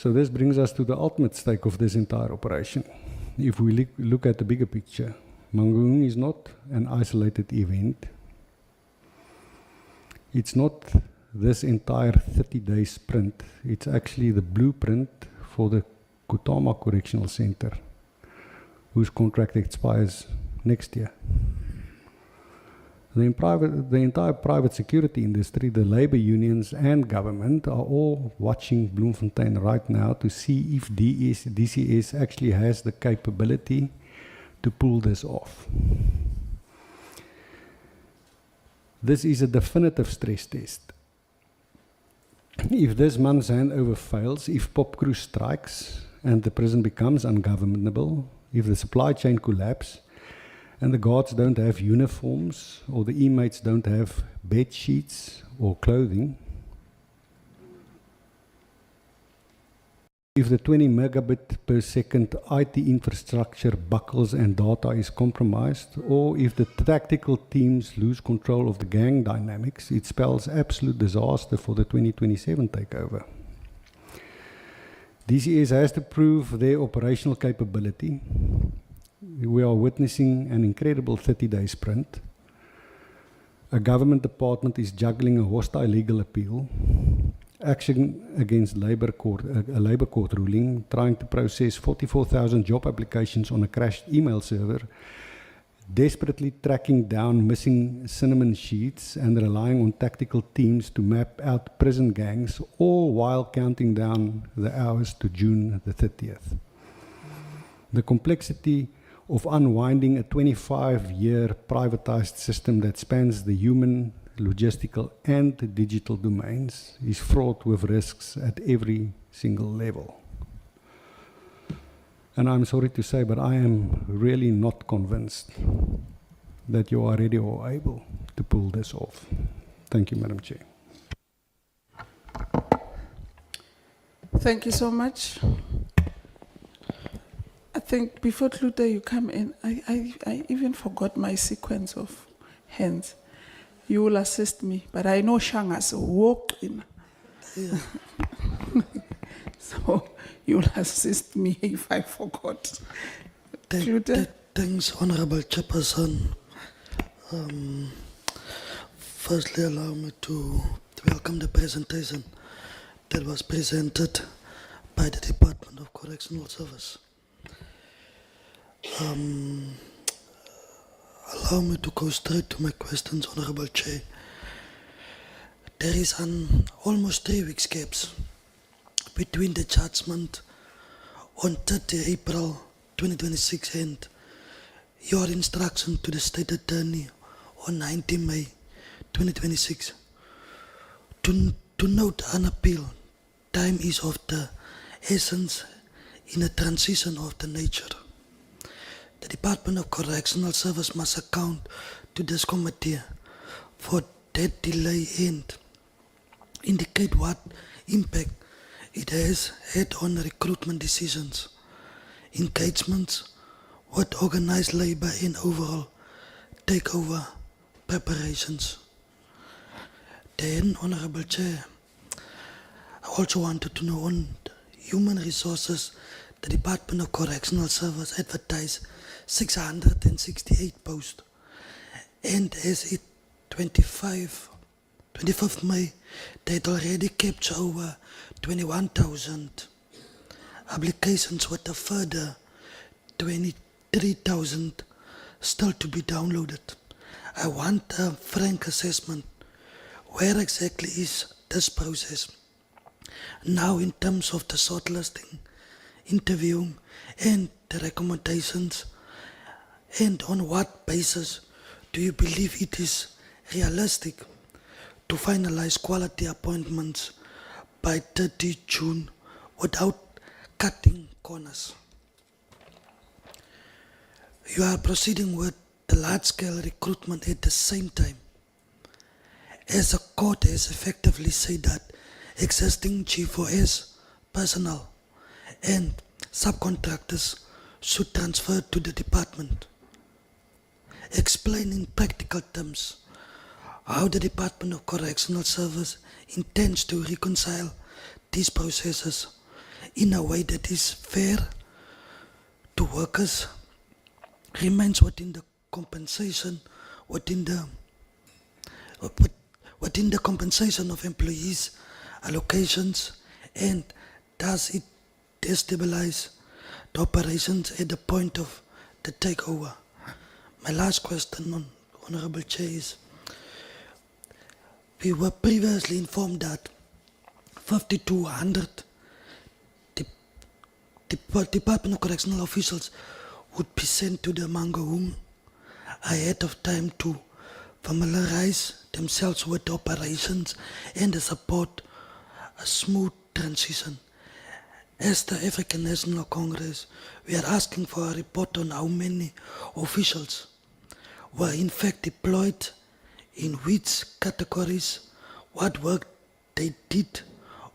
So this brings us to the ultimate stake of this entire operation. If we look at the bigger picture, Mangaung is not an isolated event. It's not this entire 30-day sprint. It's actually the blueprint for the Kutama Correctional Center, whose contract expires next year. The entire private security industry, the labor unions and government are all watching Bloemfontein right now to see if DCS actually has the capability to pull this off. This is a definitive stress test. If this month's handover fails, if PopCrew strikes and the prison becomes ungovernable, if the supply chain collapses, and the guards don't have uniforms, or the inmates don't have bed sheets or clothing, if the 20 megabit per second IT infrastructure buckles and data is compromised, or if the tactical teams lose control of the gang dynamics, it spells absolute disaster for the 2027 takeover. DCS has to prove their operational capability. We are witnessing an incredible 30-day sprint. A government department is juggling a hostile legal appeal, action against a labor court ruling, trying to process 44,000 job applications on a crashed email server, desperately tracking down missing cinnamon sheets and relying on tactical teams to map out prison gangs, all while counting down the hours to June the 30th. The complexity of unwinding a 25-year privatized system that spans the human, logistical, and digital domains is fraught with risks at every single level. And I'm sorry to say, but I am really not convinced that you are ready or able to pull this off. Thank you, Madam Chair. Thank you so much. I think before Klute you come in, I even forgot my sequence of hands. You will assist me, but I know Shangas walk in. Yeah. So you will assist me if I forgot. Thanks, Honorable Chairperson. Firstly, allow me to welcome the presentation that was presented by the Department of Correctional Service. Allow me to go straight to my questions, Honorable Chair. There is an almost 3 weeks gaps between the judgment on 30 April 2026 and your instruction to the State Attorney on 19 May 2026. To note an appeal, time is of the essence in a transition of the nature. The Department of Correctional Service must account to this committee for that delay and indicate what impact it has had on recruitment decisions, engagements with organized labor and overall takeover preparations. Then, Honorable Chair, I also wanted to know on human resources, the Department of Correctional Service advertised 668 posts, and as it 25th May, they had already captured over 21,000 applications with a further 23,000 still to be downloaded. I want a frank assessment. Where exactly is this process now in terms of the shortlisting, interviewing, and the recommendations? And on what basis do you believe it is realistic to finalize quality appointments by 30 June without cutting corners? You are proceeding with the large-scale recruitment at the same time, as the court has effectively said that existing G4S personnel and subcontractors should transfer to the department. Explain in practical terms how the Department of Correctional Service intends to reconcile these processes in a way that is fair to workers, remains within the compensation, within the compensation of employees, allocations, and does it destabilize the operations at the point of the takeover? My last question, Honorable Chair, is we were previously informed that 5,200 Department of Correctional officials would be sent to the Mangaung ahead of time to familiarize themselves with the operations and to support a smooth transition. As the African National Congress, we are asking for a report on how many officials were in fact deployed, in which categories, what work they did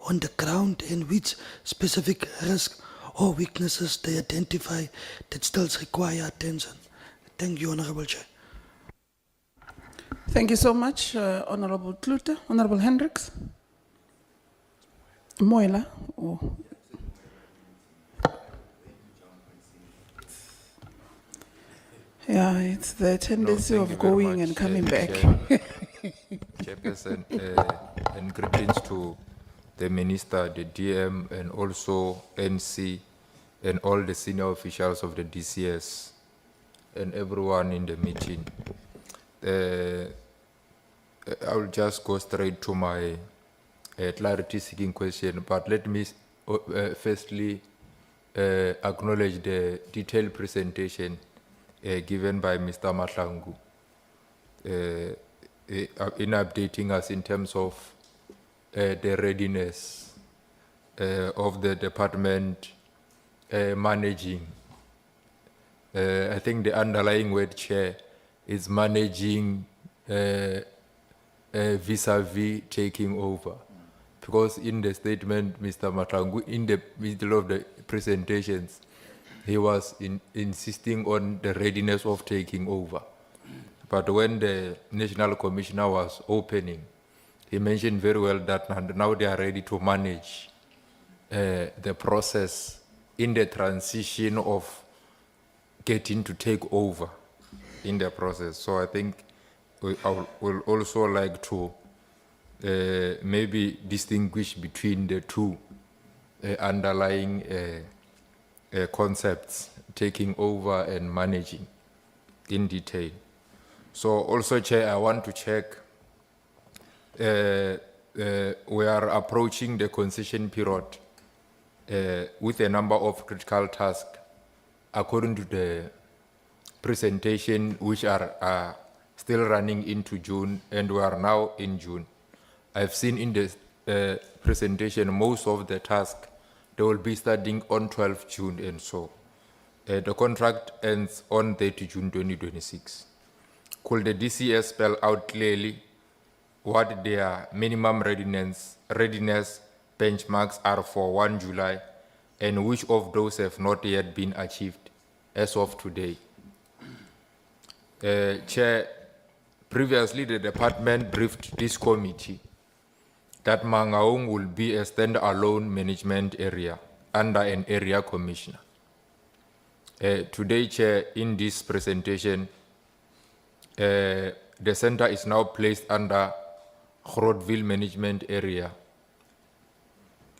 on the ground, and which specific risks or weaknesses they identify that still require attention. Thank you, Honorable Chair. Thank you so much, Honorable Klute. Honorable Hendricks? Moila? Oh. Yeah, it's the tendency thank you of very going much, and coming back. Chairperson, and greetings to the Minister, the DM, and also NC, and all the senior officials of the DCS, and everyone in the meeting. I will just go straight to my clarity-seeking question, but let me firstly acknowledge the detailed presentation given by Mr. Mahlangu in updating us in terms of the readiness of the department managing. I think the underlying word, Chair, is managing vis-a-vis taking over. Because in the statement, Mr. Mahlangu, in the middle of the presentations, he was insisting on the readiness of taking over. But when the National Commissioner was opening, he mentioned very well that now they are ready to manage the process in the transition of getting to take over in the process. So I think I will also like to maybe distinguish between the two underlying concepts, taking over and managing in detail. So also, Chair, I want to check, we are approaching the concession period with a number of critical tasks according to the presentation, which are still running into June, and we are now in June. I've seen in the presentation most of the tasks, they will be starting on 12 June, and so the contract ends on 30 June 2026. Could the DCS spell out clearly what their minimum readiness benchmarks are for 1 July, and which of those have not yet been achieved as of today? Chair, previously the department briefed this committee that Mangaung will be a stand-alone management area under an area commissioner. Today, Chair, in this presentation, the center is now placed under Grotville Management Area.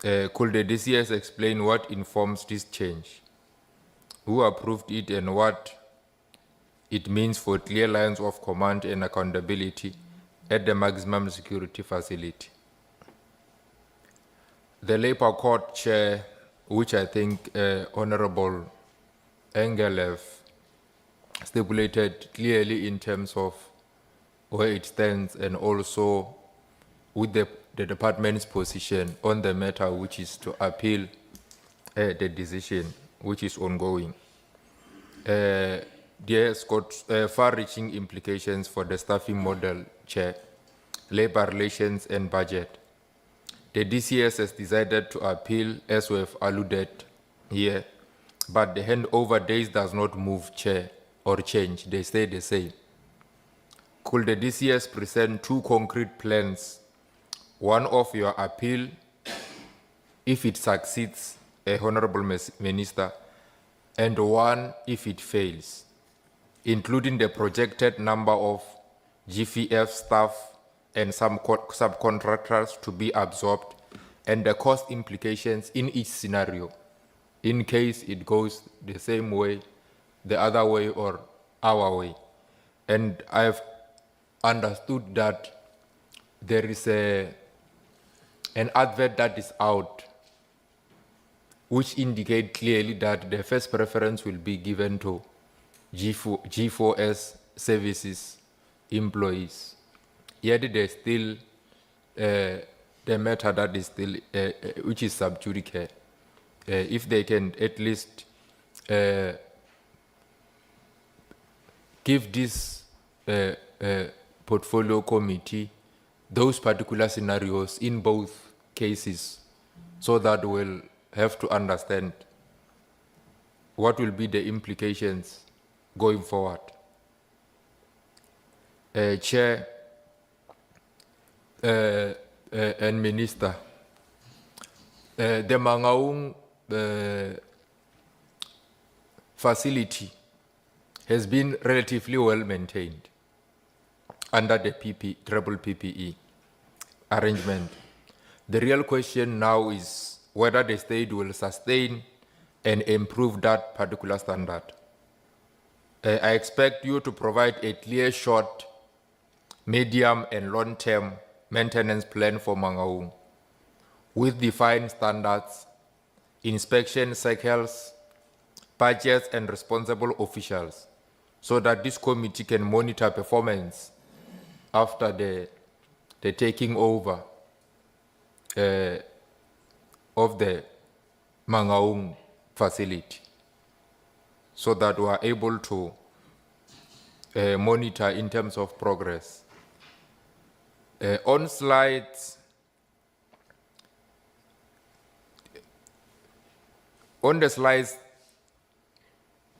Could the DCS explain what informs this change? Who approved it and what it means for clear lines of command and accountability at the maximum security facility? The Labour Court Chair, which I think Honorable Engel stipulated clearly in terms of where it stands and also with the department's position on the matter, which is to appeal the decision which is ongoing. There has got far-reaching implications for the staffing model, Chair, labor relations and budget. The DCS has decided to appeal, as we have alluded here, but the handover days does not move, Chair, or change. They stay the same. Could the DCS present two concrete plans, one of your appeal, if it succeeds, Honorable Minister, and one if it fails, including the projected number of GVF staff and some subcontractors to be absorbed, and the cost implications in each scenario, in case it goes the same way, the other way, or our way. And I've understood that there is an advert that is out which indicate clearly that the first preference will be given to G4S services employees. Yet there's still the matter that is still, which is sub judice. If they can at least give this portfolio committee those particular scenarios in both cases, so that we'll have to understand what will be the implications going forward. Chair and Minister, the Mangaung facility has been relatively well maintained under the triple PPE arrangement. The real question now is whether the state will sustain and improve that particular standard. I expect you to provide a clear short, medium, and long-term maintenance plan for Mangaung with defined standards, inspection cycles, budgets, and responsible officials, so that this committee can monitor performance after the taking over of the Mangaung facility, so that we are able to monitor in terms of progress. On the slides,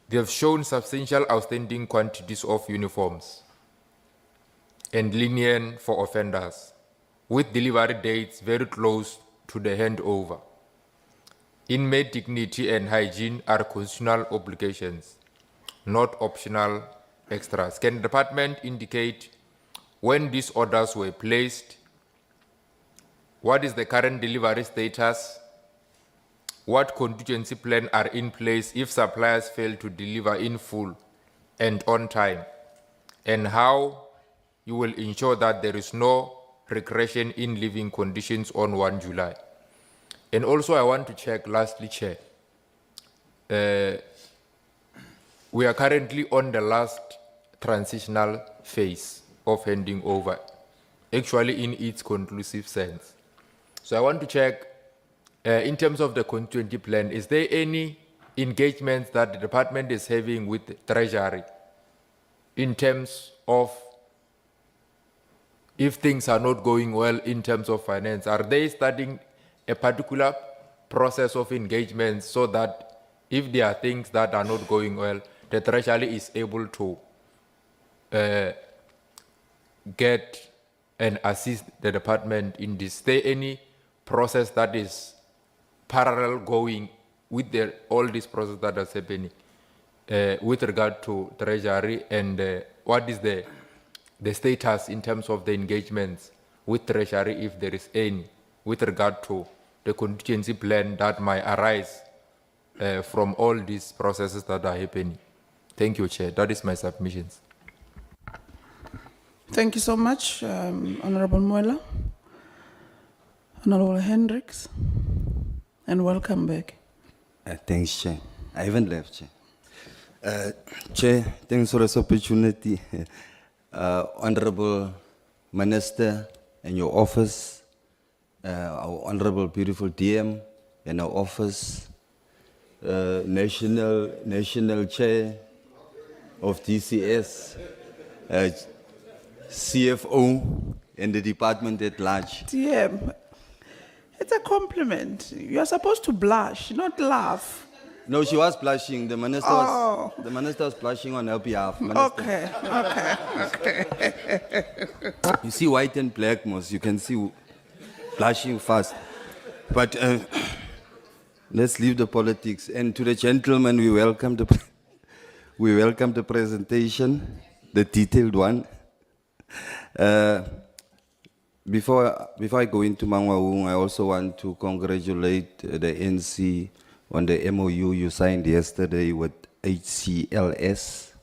they have shown substantial outstanding quantities of uniforms and linen for offenders, with delivery dates very close to the handover. Inmate dignity and hygiene are constitutional obligations, not optional extras. Can the department indicate when these orders were placed? What is the current delivery status? What contingency plans are in place if suppliers fail to deliver in full and on time? And how you will ensure that there is no regression in living conditions on 1 July? And also I want to check, lastly, Chair, we are currently on the last transitional phase of handing over, actually in its conclusive sense. So I want to check, in terms of the contingency plan, is there any engagements that the department is having with the Treasury in terms of if things are not going well in terms of finance? Are they starting a particular process of engagement so that if there are things that are not going well, the Treasury is able to get and assist the department in this? Is there any process that is parallel going with all this process that is happening with regard to Treasury, and what is the status in terms of the engagements with Treasury, if there is any, with regard to the contingency plan that might arise from all these processes that are happening? Thank you, Chair. That is my submissions. Thank you so much, Honorable Mwela, Honorable Hendricks, and welcome back. Thanks, Chair. I haven't left, Chair. Chair, thanks for this opportunity. Honorable Minister and your office, our Honorable beautiful DM and our office, National Chair of DCS, CFO, and the department at large. DM, it's a compliment. You're supposed to blush, not laugh. No, she was blushing. The minister Oh. was blushing on her behalf. Minister. Okay. You see white and black, most. You can see blushing fast. But let's leave the politics. And to the gentleman, we welcome the we welcome the presentation, the detailed one. Before I go into Mangwaung, I also want to congratulate the NC on the MOU you signed yesterday with HCLS.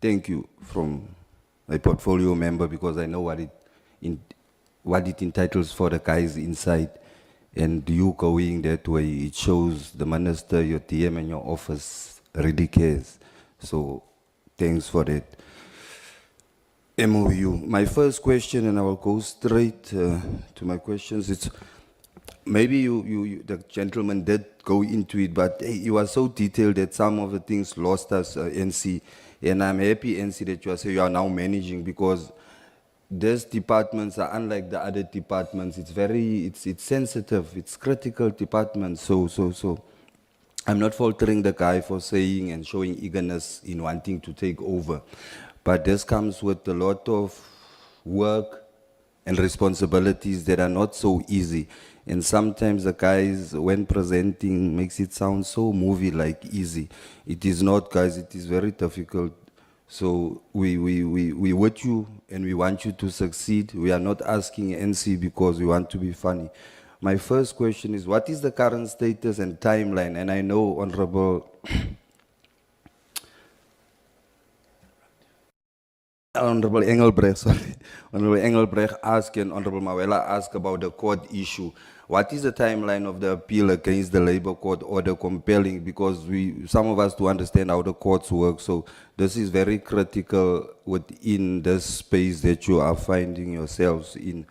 Thank you from a portfolio member, because I know what it entitles for the guys inside. And you going that way, it shows the minister, your TM and your office really cares. So thanks for that. MOU. My first question, and I will go straight to my questions. It's maybe the gentleman did go into it, but hey, you are so detailed that some of the things lost us, NC. And I'm happy, NC, that you are now managing, because these departments are unlike the other departments. It's sensitive, it's critical departments. So I'm not faltering the guy for saying and showing eagerness in wanting to take over. But this comes with a lot of work and responsibilities that are not so easy. And sometimes the guys, when presenting, makes it sound so movie-like easy. It is not, guys, it is very difficult. So we with you and we want you to succeed. We are not asking NC because we want to be funny. My first question is, what is the current status and timeline? And I know Honorable Honorable Engelbrecht, sorry. Honorable Engelbrecht asked and Honorable Mawela asked about the court issue. What is the timeline of the appeal against the Labour Court order compelling? Because some of us do understand how the courts work, so this is very critical within this space that you are finding yourselves in.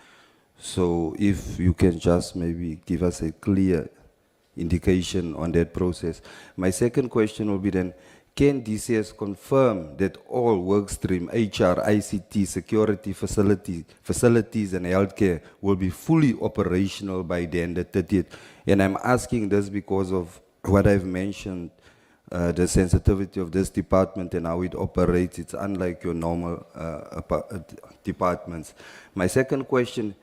So if you can just maybe give us a clear indication on that process. My second question will be then, can DCS confirm that all workstream, HR, ICT, security facilities and healthcare will be fully operational by the end of the 30th? And I'm asking this because of what I've mentioned, the sensitivity of this department and how it operates. It's unlike your normal departments. My second question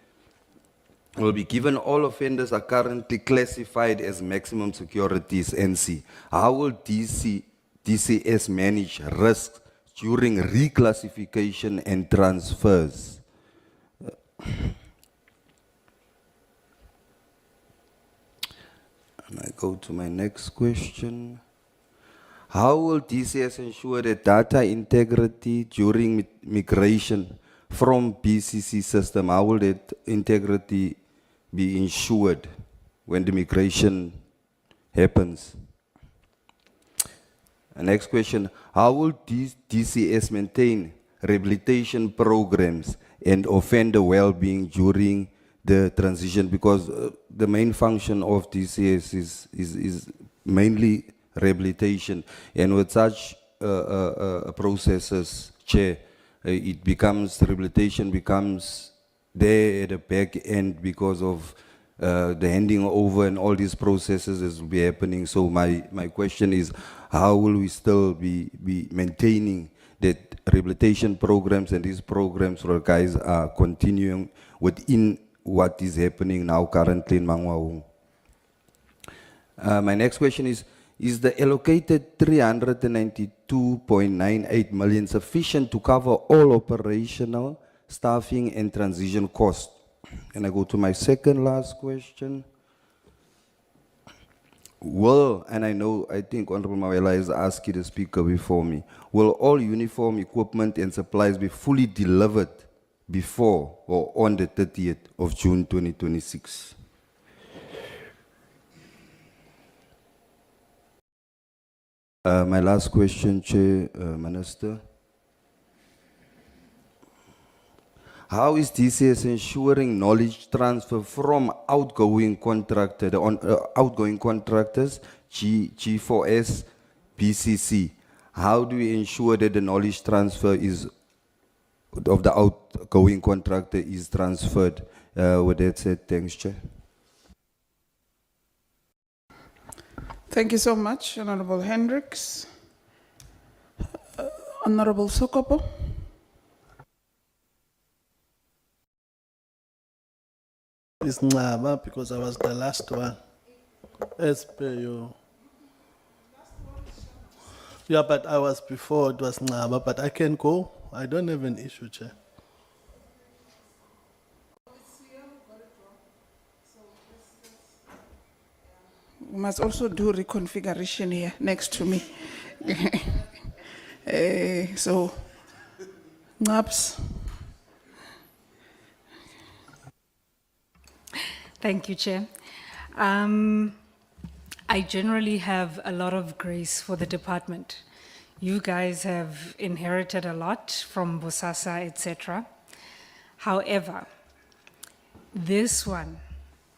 will be, given all offenders are currently classified as maximum securities NC, how will DCS manage risks during reclassification and transfers? And I go to my next question. How will DCS ensure that data integrity during migration from BCC system, how will that integrity be ensured when the migration happens? Next question, how will DCS maintain rehabilitation programs and offender well-being during the transition? Because the main function of DCS is mainly rehabilitation, and with such processes, Chair, rehabilitation becomes there at the back end because of the handing over and all these processes that will be happening. So my question is, how will we still be maintaining that rehabilitation programs and these programs for guys are continuing within what is happening now currently in Mangwaung? My next question is the allocated 392.98 million sufficient to cover all operational, staffing and transition costs? And I go to my second last question. And I think Honorable Mawela has asked the speaker before me, will all uniform equipment and supplies be fully delivered before or on the 30th of June 2026? My last question, Chair, Minister. How is DCS ensuring knowledge transfer from outgoing contractors, G4S, BCC? How do we ensure that the knowledge transfer of the outgoing contractor is transferred? With that said, thanks, Chair. Thank you so much, Honorable Hendricks. Honorable Sokopo. is Ngaba because I was the last one. As per you. Yeah, but I was before, it was Ngaba, but I can go. I don't have an issue, Chair. We must also do reconfiguration here next to me. So, Naps. Thank you, Chair. I generally have a lot of grace for the department. You guys have inherited a lot from Bosasa, etc. However, this one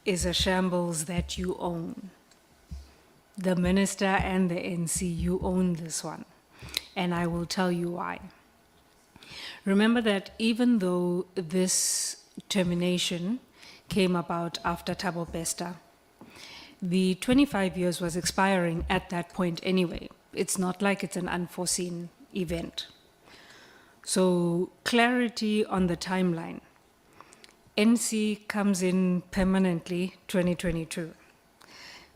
is a shambles that you own. The minister and the NC, you own this one. And I will tell you why. Remember that even though this termination came about after Thabo Bester, the 25 years was expiring at that point anyway. It's not like it's an unforeseen event. So clarity on the timeline. NC comes in permanently 2022.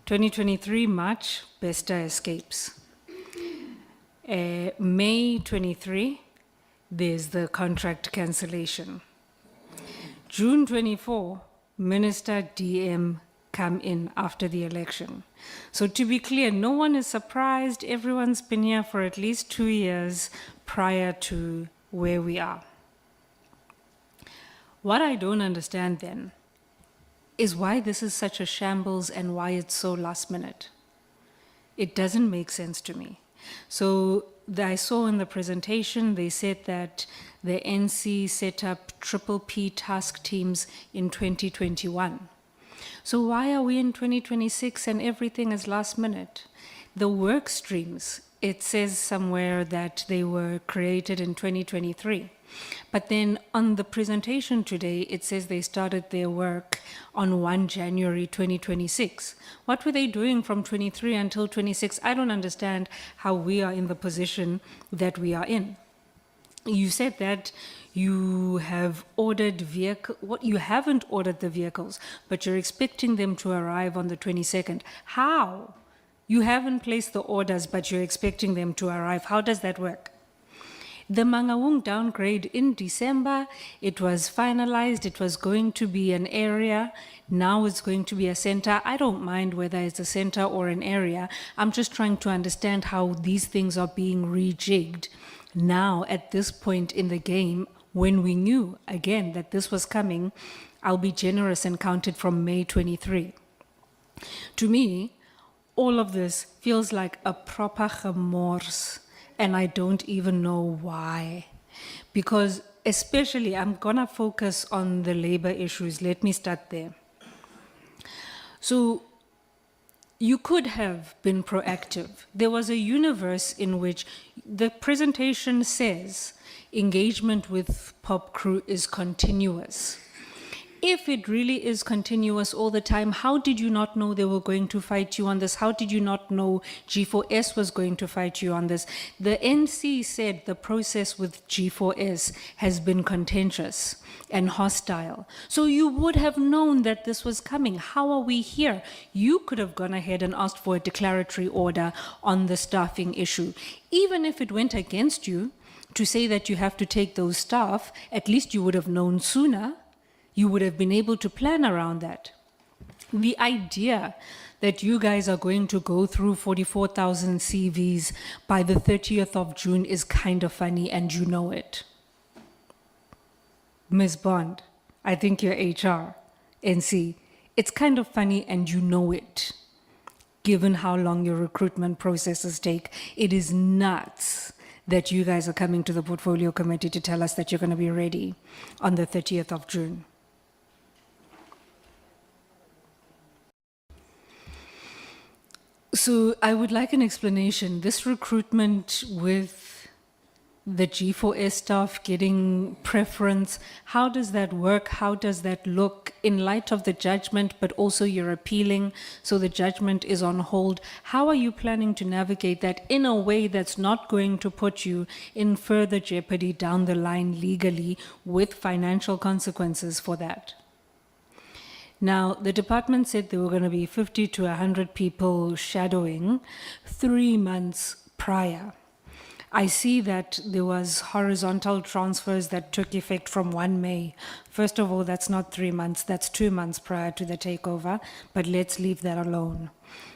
2023 March, Bester escapes. May 23, there's the contract cancellation. June 24, Minister DM come in after the election. So to be clear, no one is surprised. Everyone's been here for at least 2 years prior to where we are. What I don't understand then is why this is such a shambles and why it's so last minute. It doesn't make sense to me. So I saw in the presentation, they said that the NC set up triple P task teams in 2021. So why are we in 2026 and everything is last minute? The work streams, it says somewhere that they were created in 2023. But then on the presentation today, it says they started their work on 1 January 2026. What were they doing from 23 until 26? I don't understand how we are in the position that we are in. You said that you have ordered you haven't ordered the vehicles, but you're expecting them to arrive on the 22nd. How? You haven't placed the orders, but you're expecting them to arrive. How does that work? The Mangaung downgrade in December, it was finalized, it was going to be an area, now it's going to be a center. I don't mind whether it's a center or an area. I'm just trying to understand how these things are being rejigged now at this point in the game when we knew, again, that this was coming. I'll be generous and count it from May 23. To me, all of this feels like a proper remorse. And I don't even know why. Because especially, I'm gonna focus on the labor issues. Let me start there. So you could have been proactive. There was a universe in which the presentation says engagement with pop crew is continuous. If it really is continuous all the time, how did you not know they were going to fight you on this? How did you not know G4S was going to fight you on this? The NC said the process with G4S has been contentious and hostile. So you would have known that this was coming. How are we here? You could have gone ahead and asked for a declaratory order on the staffing issue. Even if it went against you to say that you have to take those staff, at least you would have known sooner. You would have been able to plan around that. The idea that you guys are going to go through 44,000 CVs by the 30th of June is kind of funny, and you know it. Ms. Bond, I think you're HR, NC. It's kind of funny, and you know it. Given how long your recruitment processes take, it is nuts that you guys are coming to the portfolio committee to tell us that you're going to be ready on the 30th of June. So I would like an explanation. This recruitment with the G4S staff getting preference, how does that work? How does that look in light of the judgment, but also you're appealing, so the judgment is on hold? How are you planning to navigate that in a way that's not going to put you in further jeopardy down the line legally with financial consequences for that? Now, the department said there were going to be 50 to 100 people shadowing 3 months prior. I see that there was horizontal transfers that took effect from 1 May. First of all, that's not 3 months, that's 2 months prior to the takeover, but let's leave that alone.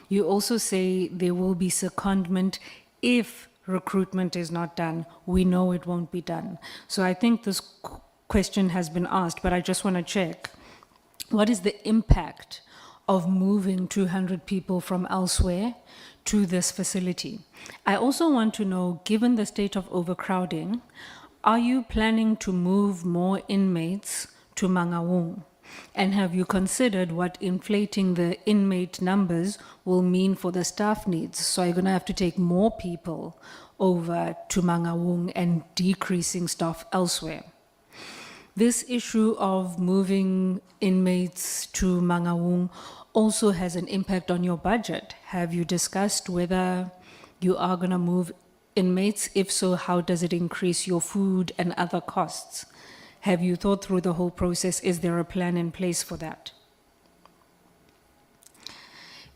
You also say there will be secondment if recruitment is not done. We know it won't be done. So I think this question has been asked, but I just want to check. What is the impact of moving 200 people from elsewhere to this facility? I also want to know, given the state of overcrowding, are you planning to move more inmates to Mangaung? And have you considered what inflating the inmate numbers will mean for the staff needs? So you're going to have to take more people over to Mangaung and decreasing staff elsewhere. This issue of moving inmates to Mangaung also has an impact on your budget. Have you discussed whether you are going to move inmates? If so, how does it increase your food and other costs? Have you thought through the whole process? Is there a plan in place for that?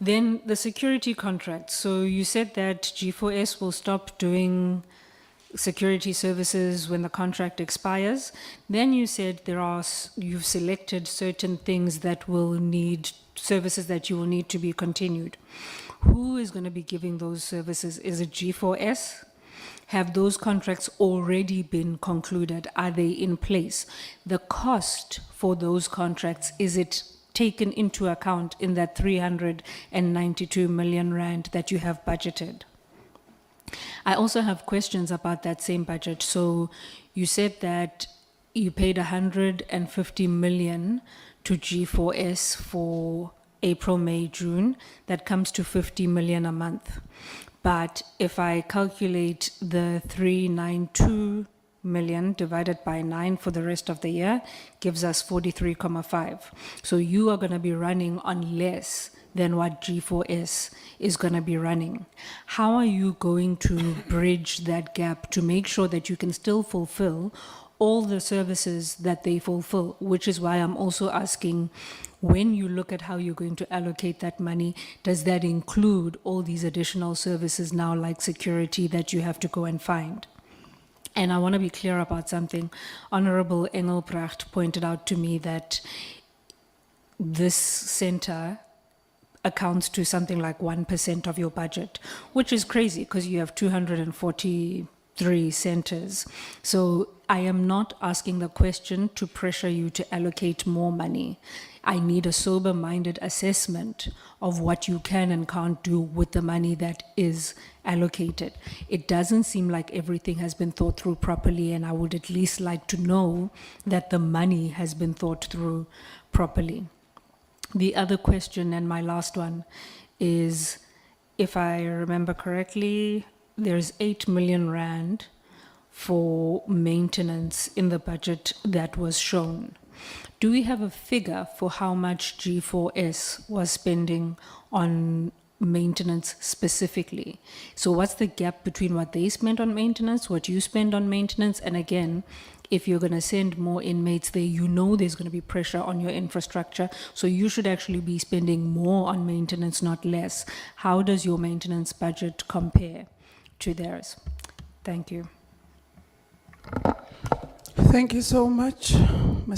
Then the security contract. So you said that G4S will stop doing security services when the contract expires. Then you said you've selected certain things that will need, services that you will need to be continued. Who is going to be giving those services? Is it G4S? Have those contracts already been concluded? Are they in place? The cost for those contracts, is it taken into account in that 392 million rand that you have budgeted? I also have questions about that same budget. So you said that you paid 150 million to G4S for April, May, June. That comes to 50 million a month. But if I calculate the 392 million divided by 9 for the rest of the year, gives us 43.5. So you are going to be running on less than what G4S is going to be running. How are you going to bridge that gap to make sure that you can still fulfill all the services that they fulfill? Which is why I'm also asking, when you look at how you're going to allocate that money, does that include all these additional services now, like security, that you have to go and find? And I want to be clear about something. Honorable Engelbrecht pointed out to me that this center accounts to something like 1% of your budget, which is crazy because you have 243 centers. So I am not asking the question to pressure you to allocate more money. I need a sober-minded assessment of what you can and can't do with the money that is allocated. It doesn't seem like everything has been thought through properly, and I would at least like to know that the money has been thought through properly. The other question, and my last one, is, if I remember correctly, there's 8 million rand for maintenance in the budget that was shown. Do we have a figure for how much G4S was spending on maintenance specifically? So what's the gap between what they spent on maintenance, what you spend on maintenance? And again, if you're going to send more inmates there, you know there's going to be pressure on your infrastructure. So you should actually be spending more on maintenance, not less. How does your maintenance budget compare to theirs? Thank you. Thank you so much, Mr.